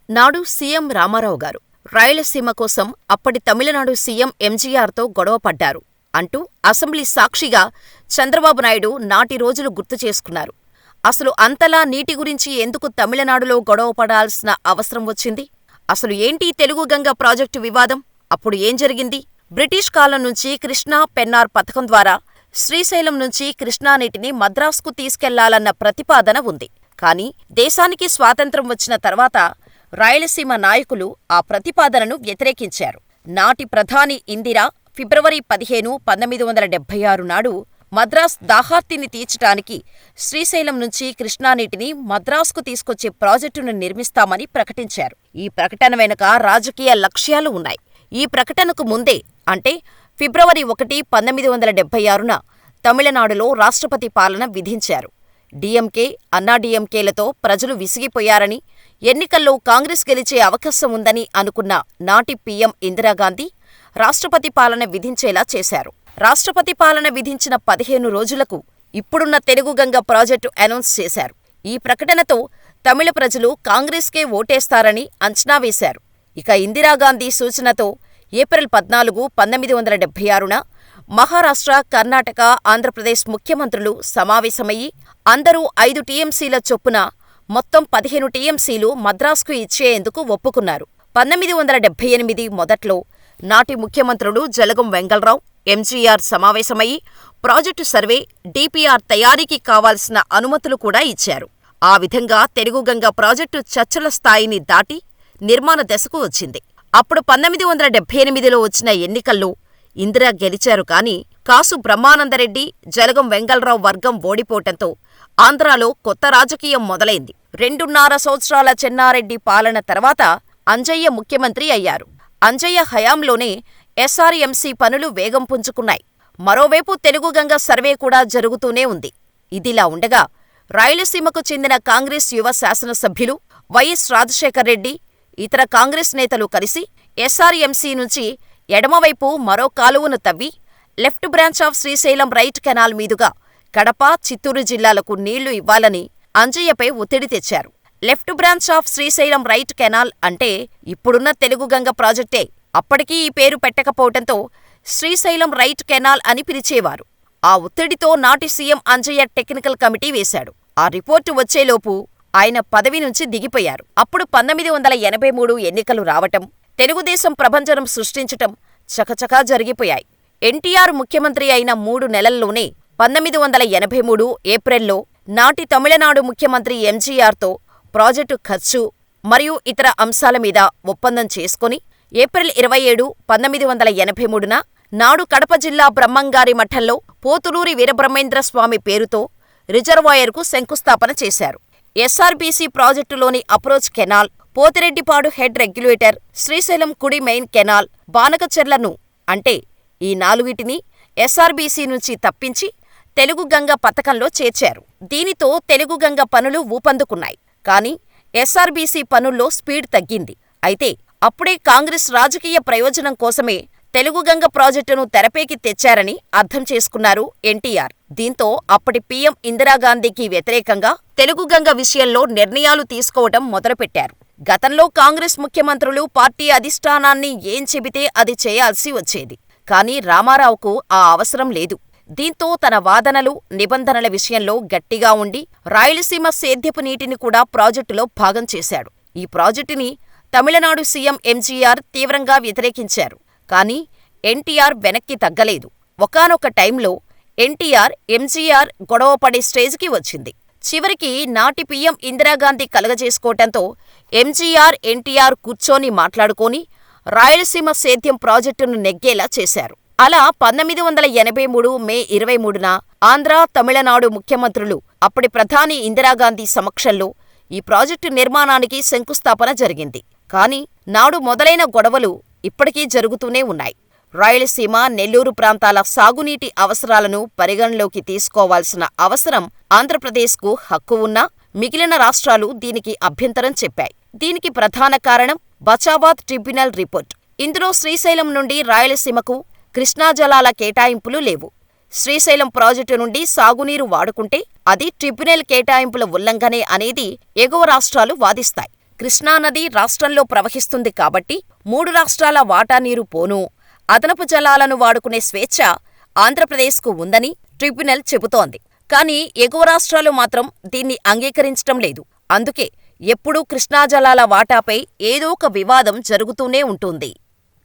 నాడు సీఎం రామారావు గారు రాయలసీమ కోసం అప్పటి తమిళనాడు సీఎం ఎంజీఆర్తో గొడవపడ్డారు అంటూ అసెంబ్లీ సాక్షిగా చంద్రబాబు నాయుడు నాటి రోజులు గుర్తు చేసుకున్నారు. అసలు అంతలా నీటి గురించి ఎందుకు తమిళనాడులో గొడవపడాల్సిన అవసరం వచ్చింది? అసలు ఏంటి తెలుగు గంగ ప్రాజెక్టు వివాదం? అప్పుడు ఏం జరిగింది? బ్రిటిష్ కాలం నుంచి కృష్ణా పెన్నార్ పథకం ద్వారా శ్రీశైలం నుంచి కృష్ణానీటిని మద్రాసుకు తీసుకెళ్లాలన్న ప్రతిపాదన ఉంది. కానీ దేశానికి స్వాతంత్ర్యం వచ్చిన తర్వాత రాయలసీమ నాయకులు ఆ ప్రతిపాదనను వ్యతిరేకించారు. నాటి ప్రధాని ఇందిర ఫిబ్రవరి 15, 1976 నాడు మద్రాస్ దాహార్తిని తీర్చటానికి శ్రీశైలం నుంచి కృష్ణానీటిని మద్రాసుకు తీసుకొచ్చే ప్రాజెక్టును నిర్మిస్తామని ప్రకటించారు. ఈ ప్రకటన వెనుక రాజకీయ లక్ష్యాలు ఉన్నాయి. ఈ ప్రకటనకు ముందే అంటే ఫిబ్రవరి 1, 1976న తమిళనాడులో రాష్ట్రపతి పాలన విధించారు. డీఎంకే, అన్నాడీఎంకేలతో ప్రజలు విసిగిపోయారని, ఎన్నికల్లో కాంగ్రెస్ గెలిచే అవకాశం ఉందని అనుకున్న నాటి పీఎం ఇందిరాగాంధీ రాష్ట్రపతి పాలన విధించేలా చేశారు. రాష్ట్రపతి పాలన విధించిన 15 రోజులకు ఇప్పుడున్న తెలుగు గంగ ప్రాజెక్టు అనౌన్స్ చేశారు. ఈ ప్రకటనతో తమిళ ప్రజలు కాంగ్రెస్కే ఓటేస్తారని అంచనా వేశారు. ఇక ఇందిరాగాంధీ సూచనతో ఏప్రిల్ 14, 1976న మహారాష్ట్ర, కర్ణాటక, ఆంధ్రప్రదేశ్ ముఖ్యమంత్రులు సమావేశమయ్యి అందరూ 5 టీఎంసీల చొప్పున మొత్తం 15 టీఎంసీలు మద్రాసుకు ఇచ్చేందుకు ఒప్పుకున్నారు. 1978 మొదట్లో నాటి ముఖ్యమంత్రులు జలగం వెంగళరావు, ఎంజీఆర్ సమావేశమయ్యి ప్రాజెక్టు సర్వే, డీపీఆర్ తయారీకి కావాల్సిన అనుమతులు కూడా ఇచ్చారు. ఆ విధంగా తెలుగు గంగ ప్రాజెక్టు చర్చల స్థాయిని దాటి నిర్మాణ దశకు వచ్చింది. అప్పుడు 1978లో వచ్చిన ఎన్నికల్లో ఇందిర గెలిచారు. కానీ కాసు బ్రహ్మానందరెడ్డి, జలగం వెంగళరావు వర్గం ఓడిపోవటంతో ఆంధ్రాలో కొత్త రాజకీయం మొదలైంది. 2.5 సంవత్సరాల చెన్నారెడ్డి పాలన తర్వాత అంజయ్య ముఖ్యమంత్రి అయ్యారు. అంజయ్య హయాంలోనే ఎస్ఆర్ఎంసీ పనులు వేగం పుంజుకున్నాయి. మరోవైపు తెలుగు గంగ సర్వే కూడా జరుగుతూనే ఉంది. ఇదిలా ఉండగా రాయలసీమకు చెందిన కాంగ్రెస్ యువ శాసనసభ్యులు వైఎస్ రాజశేఖర్రెడ్డి, ఇతర కాంగ్రెస్ నేతలు కలిసి ఎస్ఆర్ఎంసీ నుంచి ఎడమవైపు మరో కాలువను తవ్వి left branch of Srisailam right canal మీదుగా కడప, చిత్తూరు జిల్లాలకు నీళ్లు ఇవ్వాలని అంజయ్యపై ఒత్తిడి తెచ్చారు. Left branch of Srisailam right canal అంటే ఇప్పుడున్న తెలుగు గంగ ప్రాజెక్టే. అప్పటికీ ఈ పేరు పెట్టకపోవటంతో శ్రీశైలం రైట్ కెనాల్ అని పిలిచేవారు. ఆ ఒత్తిడితో నాటి సీఎం అంజయ్య టెక్నికల్ కమిటీ వేశాడు. ఆ రిపోర్టు వచ్చేలోపు ఆయన పదవి నుంచి దిగిపోయారు. అప్పుడు 1983 ఎన్నికలు రావటం, తెలుగుదేశం ప్రభంజనం సృష్టించటం చకచకా జరిగిపోయాయి. ఎన్టీఆర్ ముఖ్యమంత్రి అయిన 3 నెలల్లోనే 1983 ఏప్రిల్లో నాటి తమిళనాడు ముఖ్యమంత్రి ఎంజీఆర్తో ప్రాజెక్టు ఖర్చు మరియు ఇతర అంశాల మీద ఒప్పందం చేసుకుని ఏప్రిల్ 27, 1983న నాడు కడప జిల్లా బ్రహ్మంగారి మఠంలో పోతులూరి వీరబ్రహ్మేంద్రస్వామి పేరుతో రిజర్వాయర్కు శంకుస్థాపన చేశారు. ఎస్ఆర్బీసీ ప్రాజెక్టులోని approach canal, Pothireddypadu head regulator, Srisailam కుడి మెయిన్ కెనాల్, బానకచెర్లను అంటే ఈ 4టిని ఎస్ఆర్బీసీ నుంచి తప్పించి తెలుగు గంగ పథకంలో చేర్చారు. దీనితో తెలుగు గంగ పనులు ఊపందుకున్నాయి. కానీ ఎస్ఆర్బీసీ పనుల్లో స్పీడ్ తగ్గింది. అయితే అప్పుడే కాంగ్రెస్ రాజకీయ ప్రయోజనం కోసమే తెలుగు గంగ ప్రాజెక్టును తెరపైకి తెచ్చారని అర్థం చేసుకున్నారు ఎన్టీఆర్. దీంతో అప్పటి పీఎం ఇందిరాగాంధీకి వ్యతిరేకంగా తెలుగు గంగ విషయంలో నిర్ణయాలు తీసుకోవటం మొదలుపెట్టారు. గతంలో కాంగ్రెస్ ముఖ్యమంత్రులు పార్టీ అధిష్టానాన్ని ఏం చెబితే అది చేయాల్సి వచ్చేది. కానీ రామారావుకు ఆ అవసరం లేదు. దీంతో తన వాదనలు, నిబంధనల విషయంలో గట్టిగా ఉండి రాయలసీమ సేద్యపు నీటిని కూడా ప్రాజెక్టులో భాగం చేశాడు. ఈ ప్రాజెక్టుని తమిళనాడు సీఎం ఎంజీఆర్ తీవ్రంగా వ్యతిరేకించారు. కానీ ఎన్టీఆర్ వెనక్కి తగ్గలేదు. ఒకానొక టైంలో ఎన్టీఆర్, ఎంజీఆర్ గొడవపడే స్టేజికి వచ్చింది. చివరికి నాటి పీఎం ఇందిరాగాంధీ కలగజేసుకోవటంతో ఎంజీఆర్, ఎన్టీఆర్ కూర్చొని మాట్లాడుకొని రాయలసీమ సేద్యం ప్రాజెక్టును నెగ్గేలా చేశారు. అలా 1983 మే 23న ఆంధ్ర, తమిళనాడు ముఖ్యమంత్రులు అప్పటి ప్రధాని ఇందిరాగాంధీ సమక్షంలో ఈ ప్రాజెక్టు నిర్మాణానికి శంకుస్థాపన జరిగింది. కానీ నాడు మొదలైన గొడవలు ఇప్పటికీ జరుగుతూనే ఉన్నాయి. రాయలసీమ, నెల్లూరు ప్రాంతాల సాగునీటి అవసరాలను పరిగణలోకి తీసుకోవాల్సిన అవసరం ఆంధ్రప్రదేశ్కు హక్కు ఉన్నా మిగిలిన రాష్ట్రాలు దీనికి అభ్యంతరం చెప్పాయి. దీనికి ప్రధాన కారణం బచాబాద్ ట్రిబ్యునల్ రిపోర్ట్. ఇందులో శ్రీశైలం నుండి రాయలసీమకు కృష్ణా జలాల కేటాయింపులు లేవు. శ్రీశైలం ప్రాజెక్టు నుండి సాగునీరు వాడుకుంటే అది ట్రిబ్యునల్ కేటాయింపుల ఉల్లంఘనే అనేది ఎగువ రాష్ట్రాలు వాదిస్తాయి. కృష్ణానది రాష్ట్రంలో ప్రవహిస్తుంది కాబట్టి 3 రాష్ట్రాల వాటా నీరు పోనూ, అదనపు జలాలను వాడుకునే స్వేచ్ఛ ఆంధ్రప్రదేశ్కు ఉందని ట్రిబ్యునల్ చెబుతోంది. కానీ ఎగువ రాష్ట్రాలు మాత్రం దీన్ని అంగీకరించటం లేదు. అందుకే ఎప్పుడూ కృష్ణా జలాల వాటాపై ఏదో ఒక వివాదం జరుగుతూనే ఉంటుంది.